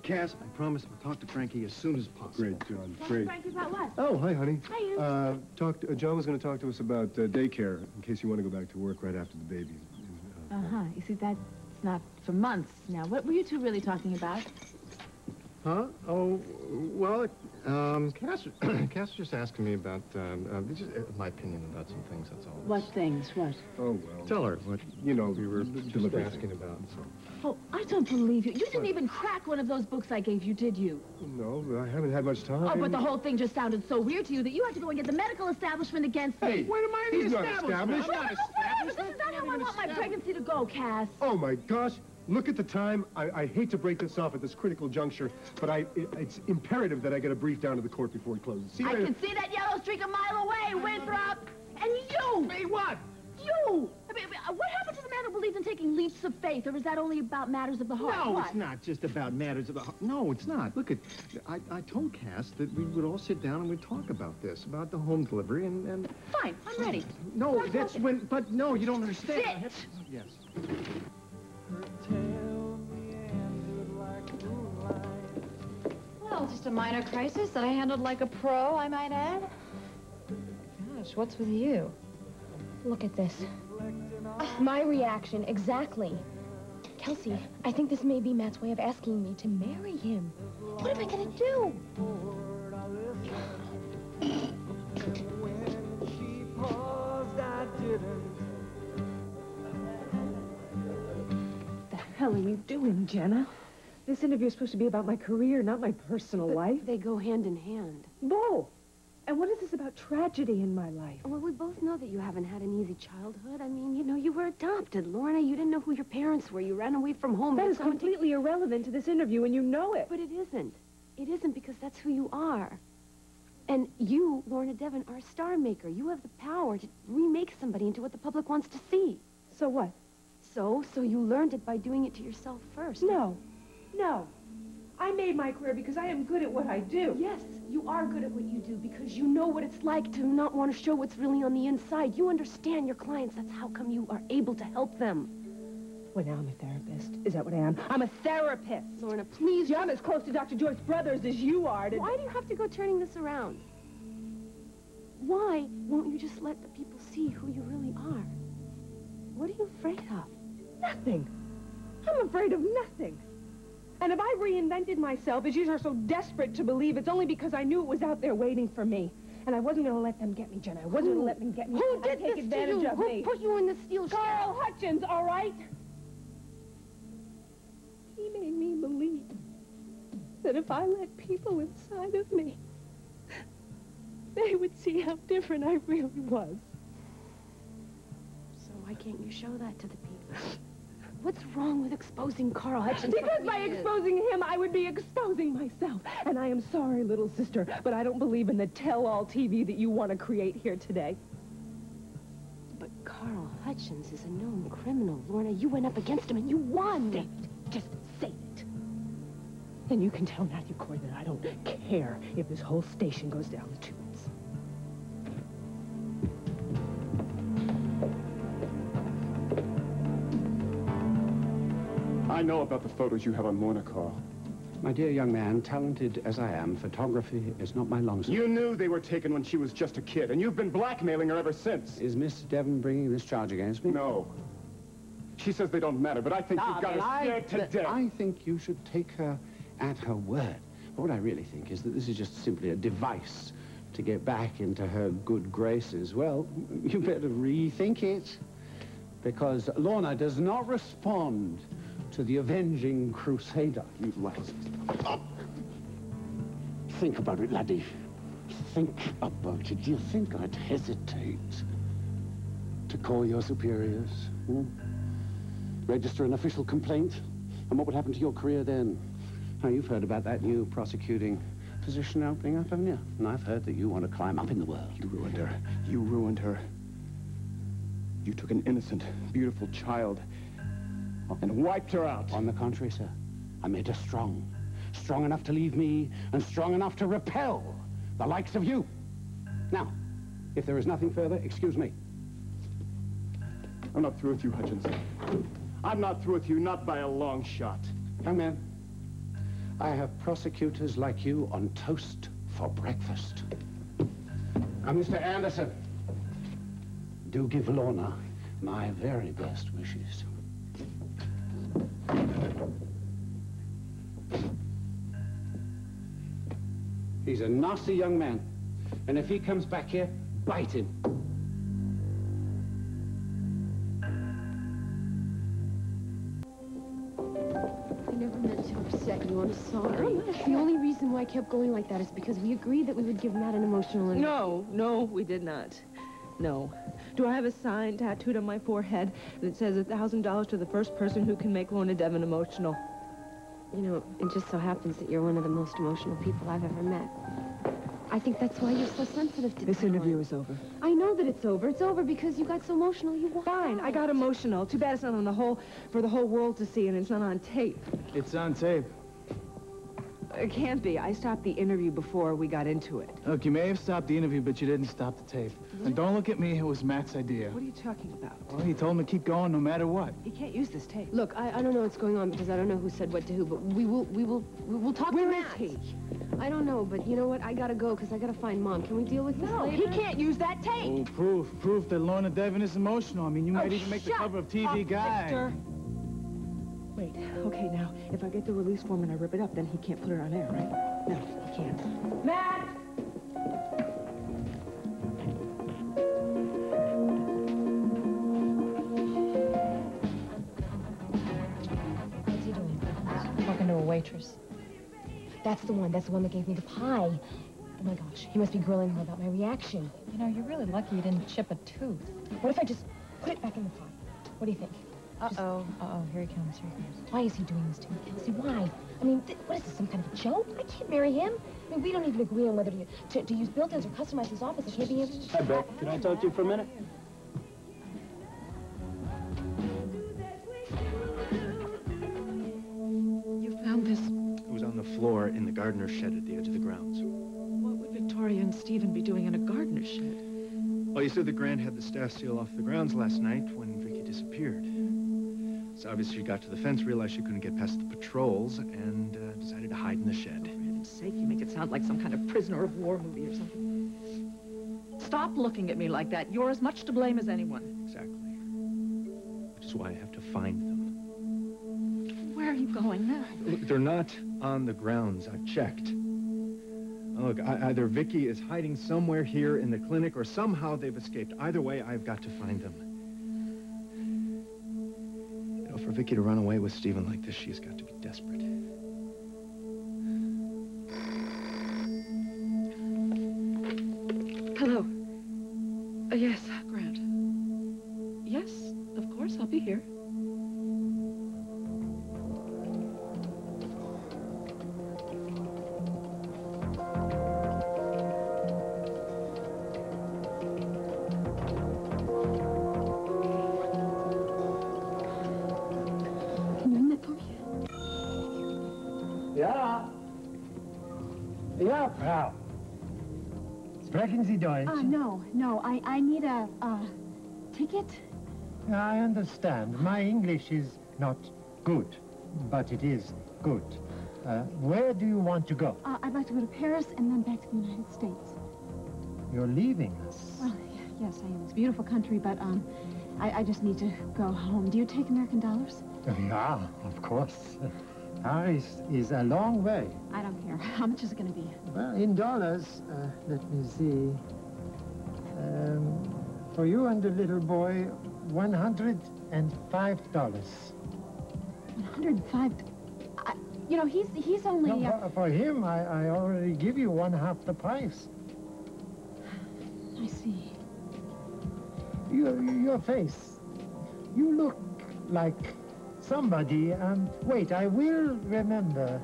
Cass, I promise I'll talk to Frankie as soon as possible. Great, John. Great. Frankie, about what? Oh, hi, honey. Hi, you. John was going to talk to us about daycare in case you want to go back to work right after the baby. You see, that's not for months now. What were you two really talking about? Huh? Oh, well, Cass was just asking me about, just, my opinion about some things, that's all. What things? What? Oh, well. Tell her what, you know, we were just asking about. So. Oh, I don't believe you. You didn't even crack one of those books I gave you, did you? No, I haven't had much time. Oh, but the whole thing just sounded so weird to you that you had to go and get the medical establishment against me. Hey, when am I in the establishment? This is not how I want my pregnancy to go, Cass. Oh, my gosh. Look at the time. I hate to break this off at this critical juncture, but it's imperative that I get a brief down to the court before it closes. I can see that yellow streak a mile away, Winthrop. And you! Me what? You! I mean, what happened to the man who believes in taking leaps of faith, or is that only about matters of the heart? No, what? it's not just about matters of the heart. No, it's not. Look, I told Cass that we would all sit down and we'd talk about this, about the home delivery and... Fine, I'm ready. No, that's when... But no, you don't understand. Sit! Yes. Well, just a minor crisis that I handled like a pro, I might add. Gosh, what's with you? Look at this. My reaction, exactly. Kelsey, I think this may be Matt's way of asking me to marry him. What am I gonna do? What the hell are you doing, Jenna? This interview is supposed to be about my career, not my personal life. They go hand in hand. Whoa! And what is this about tragedy in my life? Well, we both know that you haven't had an easy childhood. I mean, you know, you were adopted, Lorna. You didn't know who your parents were. You ran away from home. That is completely irrelevant to this interview, and you know it. But it isn't. It isn't because that's who you are. And you, Lorna Devon, are a star maker. You have the power to remake somebody into what the public wants to see. So what? So you learned it by doing it to yourself first. No. No. I made my career because I am good at what I do. Yes, you are good at what you do because you know what it's like to not want to show what's really on the inside. You understand your clients. That's how come you are able to help them. Well, now I'm a therapist. Is that what I am? I'm a therapist. Lorna, please. I'm as close to Dr. Joyce Brothers as you are. Why do you have to go turning this around? Why won't you just let the people see who you really are? What are you afraid of? Nothing. I'm afraid of nothing. And if I reinvented myself, as you are so desperate to believe, it's only because I knew it was out there waiting for me. And I wasn't going to let them get me, Jenna. I wasn't going to let them get me. Who did take this advantage to you? of Who me. put you in the steel shaft? Carl Hutchins, all right? He made me believe that if I let people inside of me, they would see how different I really was. So why can't you show that to the people? What's wrong with exposing Carl Hutchins? Because by exposing him, I would be exposing myself. And I am sorry, little sister, but I don't believe in the tell-all TV that you want to create here today. But Carl Hutchins is a known criminal, Lorna. You went up against him and you won. Say it. Just say it. And you can tell Matthew Cory that I don't care if this whole station goes down the tubes. I know about the photos you have on Lorna, Carl. My dear young man, talented as I am, photography is not my long You knew they were taken when she was just a kid, and you've been blackmailing her ever since. Is Miss Devon bringing this charge against me? No. She says they don't matter, but I think you've got her scared to death. I think you should take her at her word. But what I really think is that this is just simply a device to get back into her good graces. Well, you better rethink it, because Lorna does not respond to the avenging crusader. You lads. Think about it, laddie. Think about it. Do you think I'd hesitate to call your superiors? Register an official complaint? And what would happen to your career then? Now, you've heard about that new prosecuting position opening up, haven't you? And I've heard that you want to climb up in the world. You ruined her. You ruined her. You took an innocent, beautiful child and wiped her out. On the contrary, sir, I made her strong. Strong enough to leave me, and strong enough to repel the likes of you. Now, if there is nothing further, excuse me. I'm not through with you, Hutchins. I'm not through with you, not by a long shot. Young man, I have prosecutors like you on toast for breakfast. Now, Mr. Anderson, do give Lorna my very best wishes. He's a nasty young man, and if he comes back here, bite him. I never meant to upset you. I'm sorry. The only reason why I kept going like that is because we agreed that we would give Matt an emotional... No, we did not. No. Do I have a sign tattooed on my forehead that says $1,000 to the first person who can make Lorna Devon emotional? You know, it just so happens that you're one of the most emotional people I've ever met. I think that's why you're so sensitive to This interview is over. I know that it's over. It's over because you got so emotional. You walked Fine, out. I got emotional. Too bad it's not on for the whole world to see, and it's not on tape. It's on tape. It can't be. I stopped the interview before we got into it. Look, you may have stopped the interview, but you didn't stop the tape. And don't look at me, it was Matt's idea. What are you talking about? Well, he told him to keep going no matter what. He can't use this tape. Look, I don't know what's going on because I don't know who said what to who, but we'll talk Where to is Matt. he? I don't know, but you know what? I gotta go because I gotta find Mom. Can we deal with this later? He can't use that tape. Oh, proof that Lorna Devon is emotional. I mean, you might even make the shut cover of TV up, Guide. Victor. Wait, okay, now, if I get the release form and I rip it up, then he can't put it on air, right? No, he can't. Matt! What's he doing? Talking to a waitress. That's the one that gave me the pie. Oh my gosh, he must be grilling her about my reaction. You know, you're really lucky you didn't chip a tooth. What if I just put it back in the pie? What do you think? Uh-oh, here he comes. Why is he doing this to me, Kelsey? Why? I mean, what is this, some kind of a joke? I can't marry him. I mean, we don't even agree on whether to use built-ins or customize his office. I can't be able to... Hi, Beck. Can I talk to you for a minute? You found this? It was on the floor in the gardener's shed at the edge of the grounds. What would Victoria and Stephen be doing in a gardener's shed? Well, you said the Grant had the staff seal off the grounds last night when Vicky disappeared. So obviously she got to the fence, realized she couldn't get past the patrols, and decided to hide in the shed. For heaven's sake, you make it sound like some kind of prisoner of war movie or something. Stop looking at me like that. You're as much to blame as anyone. Exactly. Which is why I have to find them. Where are you going now? Look, they're not on the grounds. I've checked. Look, either Vicky is hiding somewhere here in the clinic or somehow they've escaped. Either way, I've got to find them. You know, for Vicky to run away with Stephen like this, she's got to be desperate. Hello. Yes, Grant. Yes, of course, I'll be here. Ja, Frau. Sprechen Sie Deutsch? No, I need a ticket. I understand. My English is not good, but it is good. Where do you want to go? I'd like to go to Paris and then back to the United States. You're leaving us. Well, yes, I am. It's a beautiful country, but I just need to go home. Do you take American dollars? Yeah, of course. Paris is a long way. I don't care. How much is it going to be? Well, in dollars, let me see. For you and the little boy, $105. 105? You know, he's only... No, for him, I already give you one-half the price. I see. Your face. You look like somebody. Wait, I will remember.